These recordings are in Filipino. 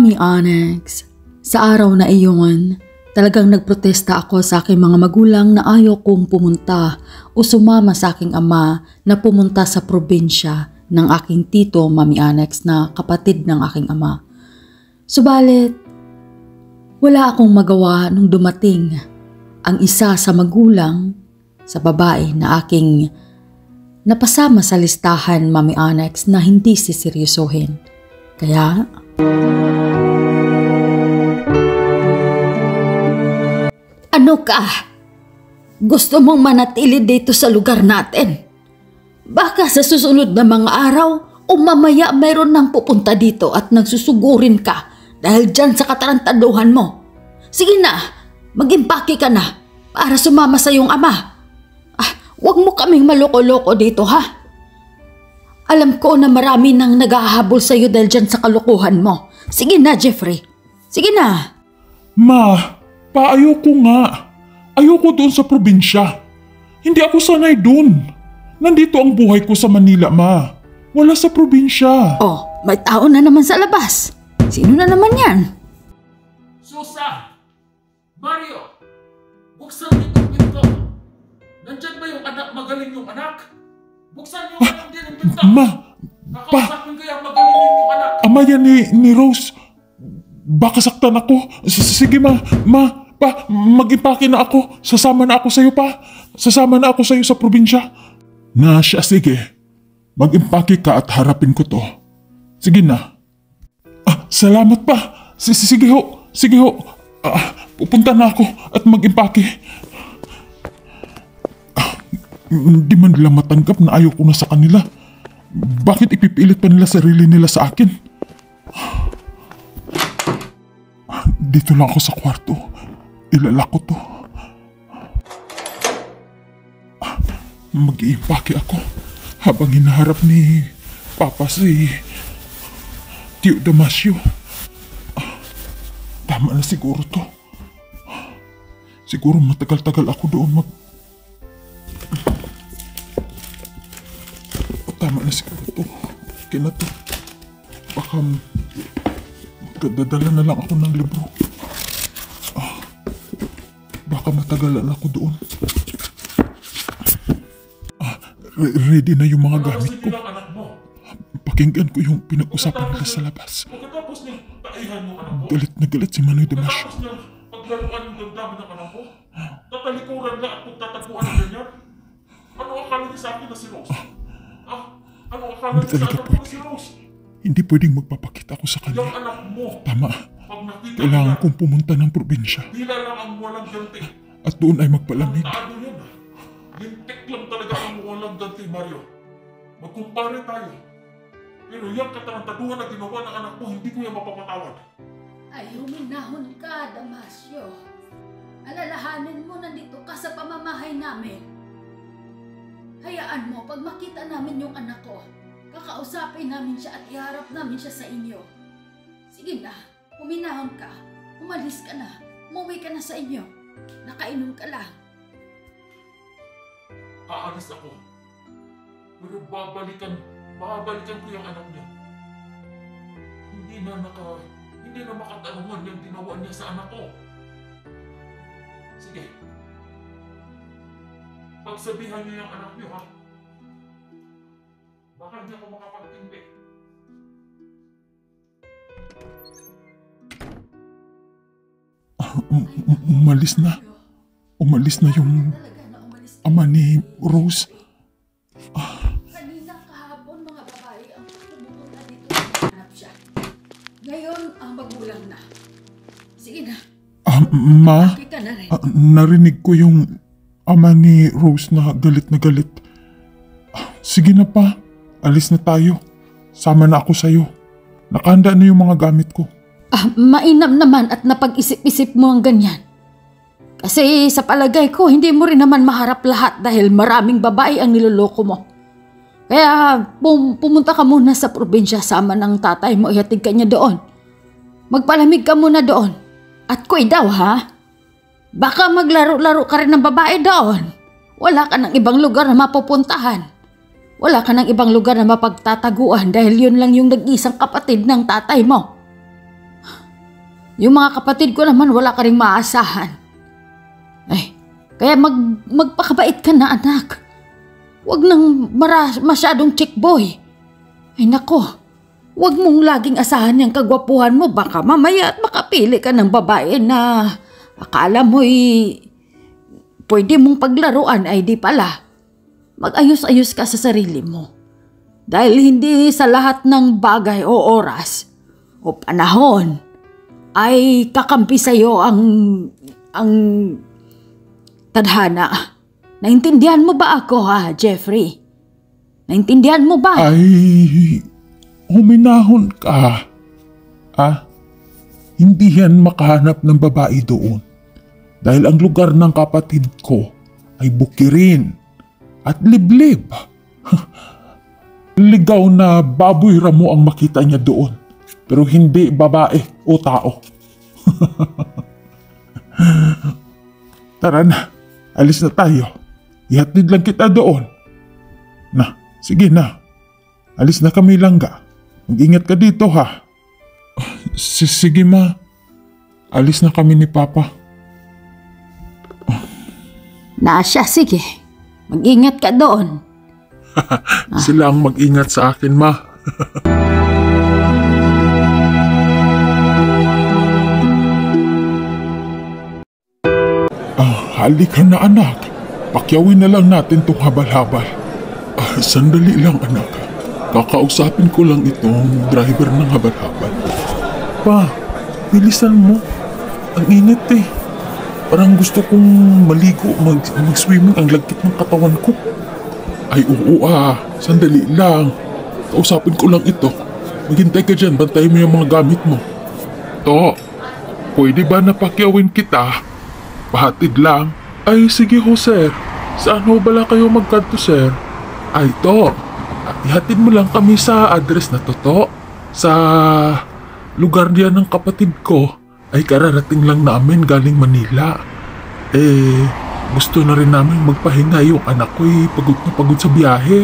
Mami Onyx, sa araw na iyon, talagang nagprotesta ako sa aking mga magulang na ayaw kong pumunta o sumama sa aking ama na pumunta sa probinsya ng aking tito Mami Onyx na kapatid ng aking ama. Subalit, wala akong magawa nung dumating ang isa sa magulang sa babae na aking napasama sa listahan Mami Onyx na hindi siseryosohin. Kaya ano ka? Gusto mong manatili dito sa lugar natin? Baka sa susunod na mga araw o mamaya mayroon nang pupunta dito at nagsusugurin ka dahil dyan sa katarantaduhan mo. Sige na, mag-impake ka na para sumama sa iyong ama. Huwag mo kaming maloko-loko dito ha. Alam ko na marami nang naghahabol sa iyo dahil dyan sa kalukuhan mo. Sige na, Jeffrey. Sige na. Ma, ayoko nga. Ayoko doon sa probinsya. Hindi ako sanay doon. Nandito ang buhay ko sa Manila, ma. Wala sa probinsya. Oh, may tao na naman sa labas. Sino na naman yan? Susa! Mario! Buksan niyo itong pinto. Nandyan ba yung anak? Magaling yung anak? Buksan niyo kayong din ang pinto. Ma! Kakausapin ko yung magaling yung anak. Ama yan ni Rose. Baka saktan ako. Sige ma. Mag-impake na ako. Sasama na ako sa'yo pa. Sasama na ako sa'yo sa probinsya. Na siya, sige. Mag-impake ka at harapin ko to. Sige na. Salamat pa. Sige ho. Pupunta na ako at mag-impake. Hindi man nila matanggap na ayaw ko na sa kanila. Bakit ipipilit pa nila sarili nila sa akin? Dito lang ako sa kwarto. Ilalak ko to. Mag-iimpake ako habang hinaharap ni Papa si Tio Damasio. Tama na siguro to. Siguro matagal-tagal ako doon Tama na siguro to. Okay na to. Baka dadala na lang ako ng libro. Baka matagalan ako doon. Ready na yung mga gamit ko. Pakinggan ko yung pinag-usapan nila sa labas. Pagkatapos niyang taihan yung anak mo. Galit na galit si Manoy Damasio. Pagkatapos niyang paglaruan yung damdamin ng anak mo. Tatalikuran na at pagtataguan ng ganyan. Ano akala niya sa akin na si Rose? Ano akala niya sa anak mo na si Rose? Hindi pwedeng magpapakita ako sa kanya. Yung anak mo. Tama. Pag nakita Kailangan niya, kong pumunta ng probinsya. tila lang ang walang ganti. At doon ay magpalamig. Taano yan ha? Lintik lang talaga ang walang ganti, Mario. Magkumpare tayo. Pero yung katarantaduhan na ginawa ng anak mo, hindi ko yan mapapatawad. Ay, huminahon ka, Damasio. Alalahanin mo nandito ka sa pamamahay namin. Hayaan mo, pag makita namin yung anak ko, kakausapin namin siya at iharap namin siya sa inyo. Sige na, huminahon ka. Umalis ka na. Umuwi ka na sa inyo. Nakainom ka lang. Aalis ako. Pero babalikan ko yung anak niya. Hindi na makatarungan yung ginawa niya sa anak ko. Sige. Pagsabihan niyo yung anak niyo, ha? Baka hindi ako makapagtindi. Umalis na yung ama ni Rose. Kanina kahapon mga babae ang pumupunta dito hanap siya. Ngayon ang magulang na. Sige na. Ma, Kita na rin. narinig ko yung ama ni Rose na galit na galit. Sige na pa, alis na tayo. Sama na ako sa'yo. Nakahanda na yung mga gamit ko. Mainam naman at napag-isip-isip mo ang ganyan. Kasi sa palagay ko, hindi mo rin naman maharap lahat dahil maraming babae ang niloloko mo. Kaya pumunta ka muna sa probinsya, sama ng tatay mo, ihatid ka niya doon. Magpalamig ka muna doon. At kuy daw ha, baka maglaro-laro ka rin ng babae doon. Wala ka ng ibang lugar na mapupuntahan. Wala ka ng ibang lugar na mapagtataguan dahil yun lang yung nag-isang kapatid ng tatay mo. Yung mga kapatid ko naman wala ka ring maasahan. Eh, kaya magpakabait ka na, anak. Huwag nang masyadong chick boy. Ay nako, huwag mong laging asahan yung kagwapuhan mo. Baka mamaya at makapili ka ng babae na akala mo'y pwede mong paglaruan ay di pala. Mag-ayos-ayos ka sa sarili mo. Dahil hindi sa lahat ng bagay o oras o panahon ay kakampi sa'yo ang tadhana. Naintindihan mo ba ako, Jeffrey? Naintindihan mo ba? Ay, huminahon ka. Hindi yan makahanap ng babae doon. Dahil ang lugar ng kapatid ko ay bukirin at liblib. Ligaw na baboy ramo ang makita niya doon. Pero hindi babae o tao. Tara na, alis na tayo. Ihatid lang kita doon. Na, sige na. Alis na kami, Langga. Mag-ingat ka dito, ha. Sige, ma. Alis na kami ni Papa. Siya, sige. Mag-ingat ka doon. Sila ang mag-ingat sa akin, ma. Halika na, anak. Pakyawin na lang natin tong habal-habal. Sandali lang, anak. Kakausapin ko lang itong driver ng habal-habal. Pa, bilisan mo. Ang init eh. Parang gusto kong maligo, mag-swimming ang lagkit ng katawan ko. Ay oo sandali lang. Kausapin ko lang ito. Maghintay ka dyan, bantayin mo yung mga gamit mo. To, pwede ba napakyawin kita? Pahatid lang. Ay sige ho, sir. Saan ho bala kayo magkanto, sir? Ay to, ihatid mo lang kami sa address na to. Sa lugar niya ng kapatid ko ay kararating lang namin galing Manila. Gusto na rin namin magpahinga, yung anak ko'y pagod na pagod sa biyahe.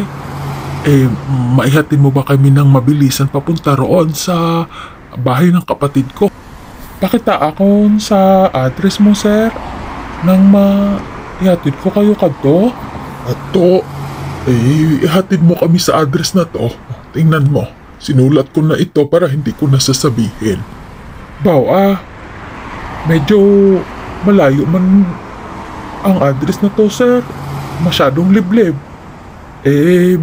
Maihatid mo ba kami ng mabilisan papunta roon sa bahay ng kapatid ko? Pakita ako sa address mo, sir, nang maihatid ko kayo kadto. Ato, ihatid mo kami sa address na to. Tingnan mo, sinulat ko na ito para hindi ko nasasabihin. Medyo malayo man ang address na to, sir. Masyadong liblib.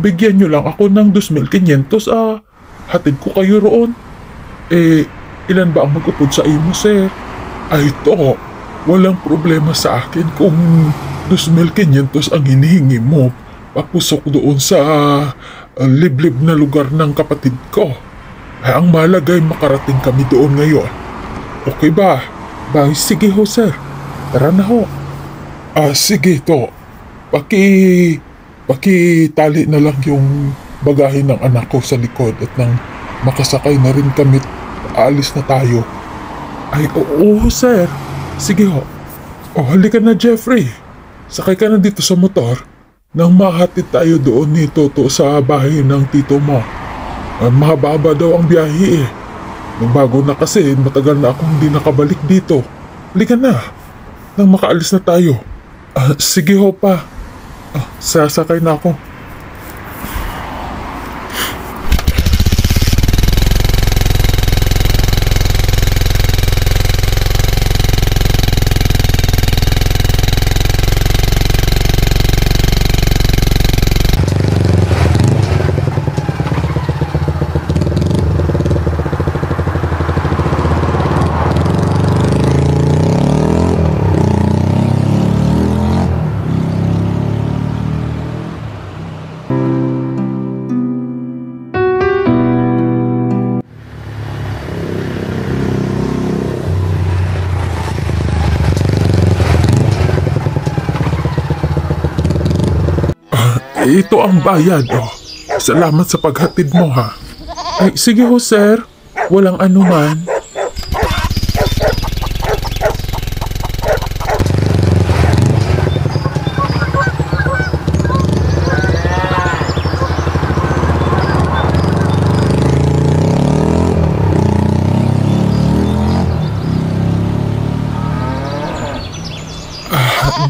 Bigyan nyo lang ako ng 2,500, hatid ko kayo roon. Ilan ba ang mag-upod sa imo, sir? Ay to, walang problema sa akin kung 2,500 ang hinihingi mo. Papusok doon sa liblib na lugar ng kapatid ko. Ay ang malagay makarating kami doon ngayon. Okay ba? Sige ho, sir. Tara na ho. Sige to. Pakitali na lang yung bagahe ng anak ko sa likod at nang makasakay na rin kami, aalis na tayo. Ay, oo, sir. Sige ho. Halika na, Jeffrey. Sakay ka na dito sa motor nang mahatid tayo doon ni Toto sa bahay ng tito mo. Mahaba daw ang biyahe eh. Nung bago na kasi, matagal na akong hindi nakabalik dito. Halika na. Nang makaalis na tayo. Sige ho pa. Sasakay na ako. Ito ang bayad, Salamat sa paghatid mo, ha. Ay, sige ho, sir. Walang anuman.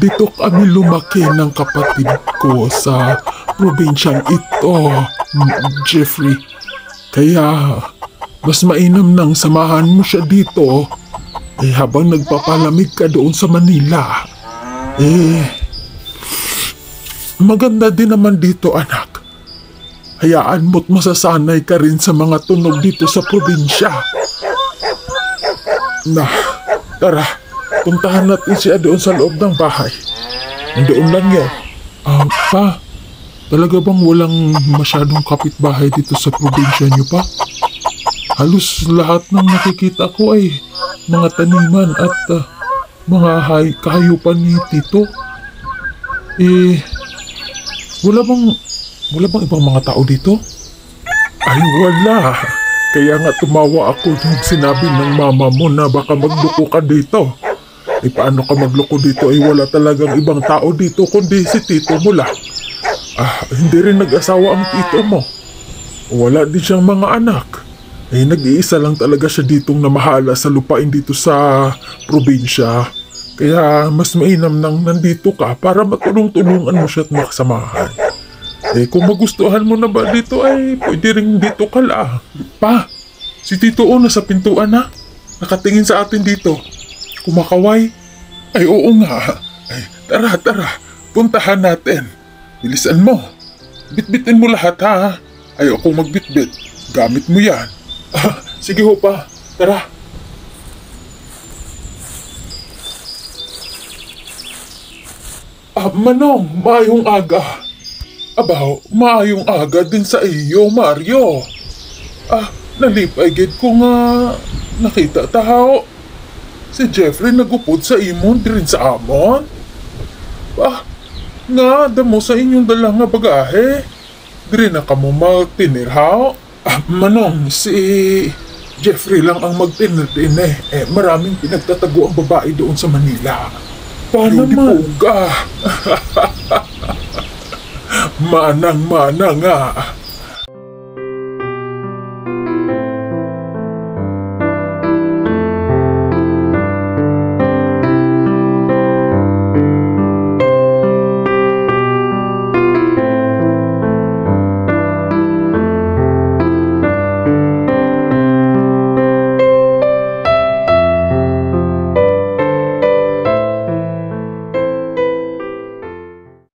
Dito kami lumaki ng kapatid ko sa probinsyang ito, Jeffrey. Kaya mas mainam nang samahan mo siya dito habang nagpapalamig ka doon sa Manila. Maganda din naman dito, anak. Hayaan mo't masasanay ka rin sa mga tunog dito sa probinsya. Tara, puntahan natin siya doon sa loob ng bahay. Nandoon lang yan. Pa, talaga bang walang masyadong kapitbahay dito sa probinsya niyo pa? Halos lahat ng nakikita ko ay mga taniman at mga kahayupan ni Tito. Wala bang ibang mga tao dito? Ay, wala. Kaya nga tumawa ako nung sinabi ng mama mo na baka magluko ka dito. Paano ka magloko dito? Wala talagang ibang tao dito kundi si tito mo lang. Hindi rin nag-asawa ang tito mo. Wala din siyang mga anak. Nag-iisa lang talaga siya ditong namahala sa lupain dito sa probinsya. Kaya mas mainam nang nandito ka para matulong-tulungan mo siya at makasamahan. Kung magustuhan mo na ba dito pwede rin dito ka lang. Pa, si Tito O nasa pintuan na. Nakatingin sa atin dito. Kumakaway. Oo nga. Tara. Puntahan natin. Bilisan mo. Bitbitin mo lahat ha. Ayoko magbitbit. Gamit mo yan. Sige ho pa. Tara. Manong, maayong aga. Maayong aga din sa iyo, Mario. Nalipay gid ko nga nakita tahaw. Si Jeffrey nagupod sa imon dirin sa amon. Nga damo sa inyong dala nga bagahe. Diri na kamo magtinirhaw. Manong, si Jeffrey lang ang magtinir din maraming pinagtatago ang babae doon sa Manila. Paano naman? Manang nga.